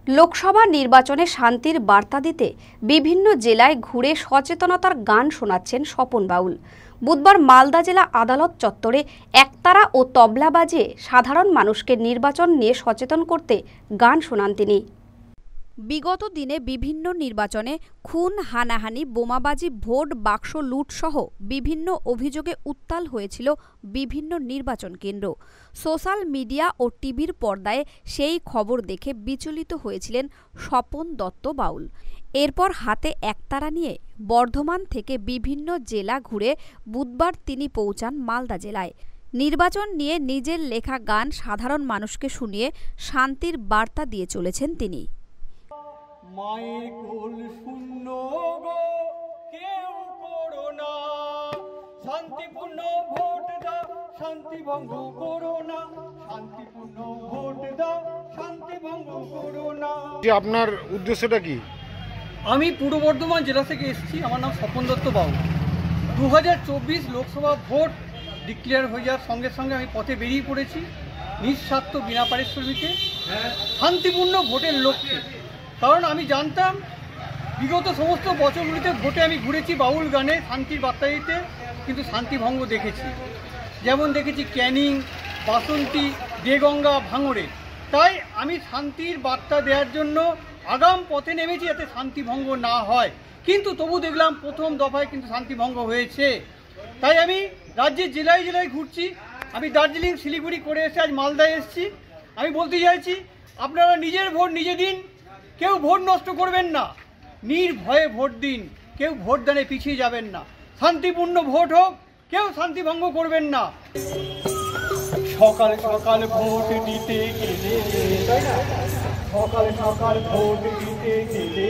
লোকসভা নির্বাচনে শান্তির বার্তা দিতে বিভিন্ন জেলায় ঘুরে সচেতনতার গান শোনাচ্ছেন স্বপন বাউল। বুধবার মালদা জেলা আদালত চত্বরে একতারা ও তবলা বাজিয়ে সাধারণ মানুষকে নির্বাচন নিয়ে সচেতন করতে গান শোনান তিনি। বিগত দিনে বিভিন্ন নির্বাচনে খুন, হানাহানি, বোমাবাজি, ভোট বাক্স লুটসহ বিভিন্ন অভিযোগে উত্তাল হয়েছিল বিভিন্ন নির্বাচন কেন্দ্র। সোশ্যাল মিডিয়া ও টিভির পর্দায় সেই খবর দেখে বিচলিত হয়েছিলেন স্বপন দত্ত বাউল। এরপর হাতে একতারা নিয়ে বর্ধমান থেকে বিভিন্ন জেলা ঘুরে বুধবার তিনি পৌঁছান মালদা জেলায়। নির্বাচন নিয়ে নিজের লেখা গান সাধারণ মানুষকে শুনিয়ে শান্তির বার্তা দিয়ে চলেছেন তিনি। মায়ের কোল শূন্য গো, কেউ করো না, শান্তিপূর্ণ ভোট দাও, শান্তি ভঙ্গ করো না, শান্তিপূর্ণ ভোট দাও, শান্তি ভঙ্গ করো না। আপনার উদ্দেশ্যটা কি? আমি পূর্ব বর্ধমান জেলা থেকে এসেছি। আমার নাম স্বপন দত্ত বাউল। 2024 লোকসভা ভোট ডিক্লেয়ার হয়ে যাওয়ার সঙ্গে সঙ্গে আমি পথে বেরিয়ে পড়েছি নিঃস্বার্থ বিনা পারিশ্রমিকে শান্তিপূর্ণ ভোটের লক্ষ্যে। কারণ আমি জানতাম বিগত সমস্ত বছরগুলিতে ভোটে আমি ঘুরেছি বাউল গানে শান্তির বার্তা দিতে, কিন্তু শান্তিভঙ্গ দেখেছি। যেমন দেখেছি ক্যানিং, বাসন্তী, দেগঙ্গা, ভাঙড়ে। তাই আমি শান্তির বার্তা দেওয়ার জন্য আগাম পথে নেমেছি যাতে শান্তিভঙ্গ না হয়। কিন্তু তবু দেখলাম প্রথম দফায় কিন্তু শান্তিভঙ্গ হয়েছে। তাই আমি রাজ্যের জেলায় জেলায় ঘুরছি। আমি দার্জিলিং, শিলিগুড়ি করে এসে আজ মালদায় এসেছি। আমি বলতে চাইছি, আপনারা নিজের ভোট নিজে দিন, কেউ ভোট নষ্ট করবেন না, নির্ভয়ে ভোট দিন, কেউ ভোটদানে পিছিয়ে যাবেন না। শান্তিপূর্ণ ভোট হোক, কেউ শান্তি ভঙ্গ করবেন না। সকাল সকাল ভোট দিতে গেলে, সকাল সকাল ভোট দিতে গেলে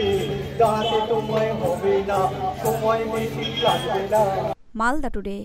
দাঁড়াতে তোমায় হবে না, সময় বেশি লাগবে না। মালদা টুডে।